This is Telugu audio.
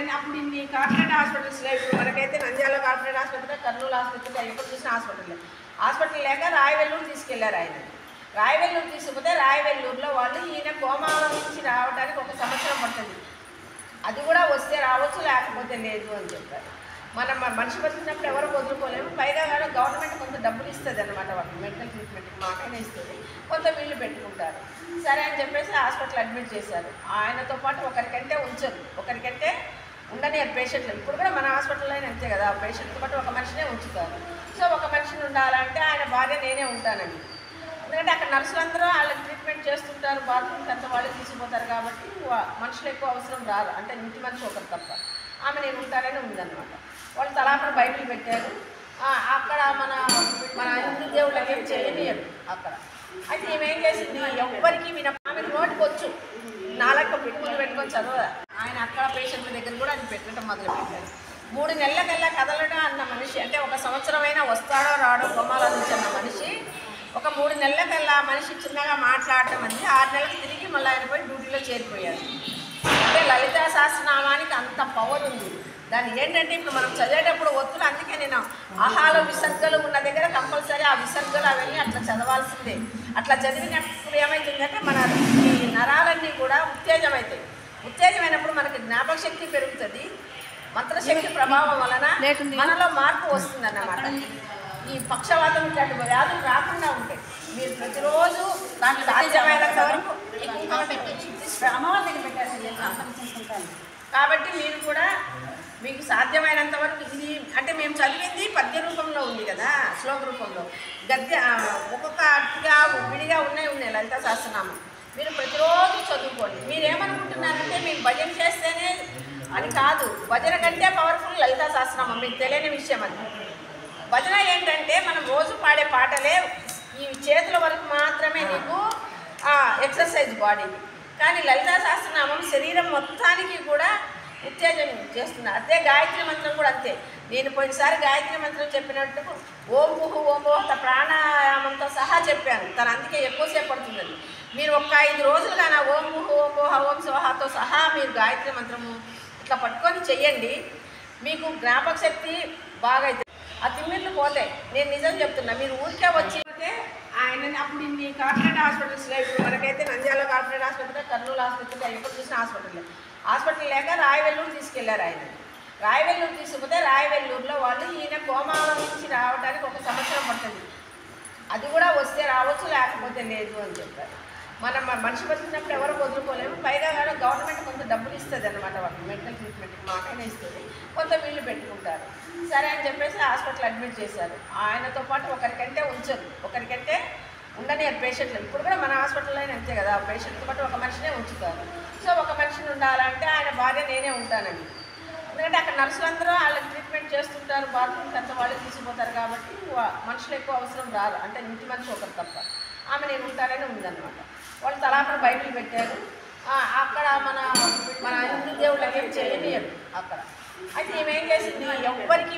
ఆయన అప్పుడు ఇన్ని కార్పొరేట్ హాస్పిటల్స్లో ఇప్పుడు మనకైతే నంద్యాల కార్పొరేట్ ఆసుపత్రి, కర్నూలు ఆసుపత్రి, ఎప్పుడు చూసిన హాస్పిటల్ లేక రాయవెల్లూరు తీసుకెళ్లారు. ఆయన రాయవెల్లూరు తీసుకుపోతే రాయవెల్లూరులో వాళ్ళు ఈయన కోమాలో నుంచి రావడానికి 1 సంవత్సరం పడుతుంది, అది కూడా వస్తే రావచ్చు లేకపోతే లేదు అని చెప్పారు. మనం మనిషి బతికినప్పుడు ఎవరు వదులుకోలేము. పైగా కానీ గవర్నమెంట్ కొంత డబ్బులు ఇస్తుంది అన్నమాట, వాళ్ళకి మెడికల్ ట్రీట్మెంట్కి మాకైనా ఇస్తుంది, కొంత వీళ్ళు పెట్టుకుంటారు. సరే అని చెప్పేసి హాస్పిటల్ అడ్మిట్ చేశారు. ఆయనతో పాటు ఒకరికంటే ఉంచరు, ఒకరికంటే ఉండని పేషెంట్లు. ఇప్పుడు కూడా మన హాస్పిటల్లో అయినా అంతే కదా, పేషెంట్తో పాటు ఒక మనిషినే ఉంచుతారు. సో ఒక మనిషిని ఉండాలంటే ఆయన భార్య నేనే ఉంటానని, ఎందుకంటే అక్కడ నర్సులందరూ వాళ్ళకి ట్రీట్మెంట్ చేస్తుంటారు, బాత్రూమ్కి అంతా వాళ్ళే తీసుకుపోతారు కాబట్టి మనుషులు ఎక్కువ అవసరం రాదు, అంటే ఇంటి మనిషి ఒకరు తప్ప. ఆమె నేను ఉంటానని ఉందన్నమాట. వాళ్ళు తలాపన బైబిల్ పెట్టారు. అక్కడ మన హిందూ దేవుళ్ళకి ఏం చేయనియరు అక్కడ. అయితే ఏమేం చేసింది, ఎవ్వరికి ఆమెకు నోటికి వచ్చు, నాలుగు పెట్టుకుని పెట్టుకొని చదవదా. ఆయన అక్కడ పేషెంట్ల దగ్గర కూడా అది పెట్టడం మొదలుపెట్టారు. 3 నెలలకల్లా కదలడం అన్న మనిషి, అంటే 1 సంవత్సరమైనా వస్తాడో రాడో కొమ్మాల నుంచి అన్న మనిషి, ఒక 3 నెలలకల్లా మనిషి చిన్నగా మాట్లాడటం అనేది 6 నెలలకు తిరిగి మళ్ళీ ఆయన పోయి డ్యూటీలో చేరిపోయాడు. అంటే లలితా సహస్రనామానికి అంత పవర్ ఉంది. దాన్ని ఏంటంటే ఇప్పుడు మనం చదివేటప్పుడు ఒత్తులు, అందుకే నేను ఆహాలో విసర్గలు ఉన్న దగ్గర కంపల్సరీ ఆ విసర్గలు అవన్నీ అట్లా చదవాల్సిందే. అట్లా చదివినప్పుడు ఏమవుతుందంటే మన ఈ నరాలన్నీ కూడా ఉత్తేజమవుతాయి. ఉత్తేజమైనప్పుడు మనకి జ్ఞాపక శక్తి పెరుగుతుంది, మంత్రశక్తి ప్రభావం వలన మనలో మార్పు వస్తుంది అన్నమాట. ఈ పక్షవాతం ఇట్లాంటి వ్యాధులు రాకుండా ఉంటాయి. మీరు ప్రతిరోజు దాంట్లో సాధ్యమైనంత వరకు అమ్మవారి దగ్గర పెట్టారు కాబట్టి మీరు కూడా మీకు సాధ్యమైనంత వరకు ఇది, అంటే మేము చదివింది పద్య రూపంలో ఉంది కదా, శ్లోక రూపంలో. గద్య ఒక్కొక్క అట్టిగా విడిగా ఉన్నాయి లలితా సహస్రనామం. మీరు ప్రతిరోజు చదువుకోండి. మీరేమనుకుంటున్నారంటే మీరు భజన చేస్తేనే అని కాదు, భజన కంటే పవర్ఫుల్ లలితా సహస్రనామం. మీకు తెలియని విషయం అది. భజన ఏంటంటే మనం రోజు పాడే పాటలే ఈ చేతుల వరకు మాత్రమే నీకు ఎక్సర్సైజ్ బాడీకి, కానీ లలితా సహస్రనామం శరీరం మొత్తానికి కూడా ఉత్తేజం చేస్తుంది. అదే గాయత్రి మంత్రం కూడా అంతే. నేను పోయినసారి గాయత్రి మంత్రం చెప్పినట్టు ఓం భుహు ఓం భోహ ప్రాణాయామంతో సహా చెప్పాను, తను అందుకే ఎక్కువసేపు పడుతుందని. మీరు ఒక 5 రోజులు కానీ ఓం భుహు ఓం భోహ ఓం స్వహతో సహా మీరు గాయత్రి మంత్రము ఇట్లా పట్టుకొని చెయ్యండి, మీకు జ్ఞాపక శక్తి బాగా అవుతుంది, ఆ తిమ్మిర్లు పోతాయి. నేను నిజం చెప్తున్నా. మీరు ఊరికే వచ్చి ఆయన అప్పుడు ఇన్ని కార్పొరేట్ హాస్పిటల్స్లో ఇప్పుడు మనకైతే నంద్యాల కార్పొరేట్ ఆసుపత్రి, కర్నూలు ఆసుపత్రి, ఎప్పుడు చూసిన హాస్పిటల్ లేక రాయవెల్లూరు తీసుకెళ్లారు. ఆయన రాయవెల్లూరు తీసుకుపోతే రాయవెల్లూరులో వాళ్ళు ఈయన కోమాలో నుంచి రావడానికి 1 సంవత్సరం పడుతుంది, అది కూడా వస్తే రావచ్చు లేకపోతే లేదు అని చెప్పారు. మనం మనిషి బతికినప్పుడు ఎవరు వదులుకోలేము. పైగా కానీ గవర్నమెంట్ కొంత డబ్బులు ఇస్తుంది అన్నమాట, వాళ్ళకి మెడికల్ ట్రీట్మెంట్కి మాకైనా ఇస్తుంది, కొంత వీళ్ళు పెట్టుకుంటారు. సరే అని చెప్పేసి హాస్పిటల్ అడ్మిట్ చేశారు. ఆయనతో పాటు ఒకరికంటే ఉంచరు, ఒకరికంటే ఉండని పేషెంట్లు. ఇప్పుడు కూడా మన హాస్పిటల్లో అయినా అంతే కదా, పేషెంట్తో పాటు ఒక మనిషినే ఉంచుతారు. సో ఒక మనిషిని ఉండాలంటే ఆయన భార్య నేనే ఉంటానని, ఎందుకంటే అక్కడ నర్సులందరూ వాళ్ళకి ట్రీట్మెంట్ చేస్తుంటారు, బాత్రూమ్కి అంతా వాళ్ళే తీసుకుపోతారు కాబట్టి మనుషులు ఎక్కువ అవసరం రాదు, అంటే ఇంటి మనిషి ఒకరు తప్ప. ఆమె నేను ఉంటానని ఉందన్నమాట. వాళ్ళు తలాపన బైబిల్ పెట్టారు. అక్కడ మన హిందూ దేవుళ్ళకి ఏం చేయనియరు అక్కడ. అయితే ఏమేం చేసింది, ఎవ్వరికి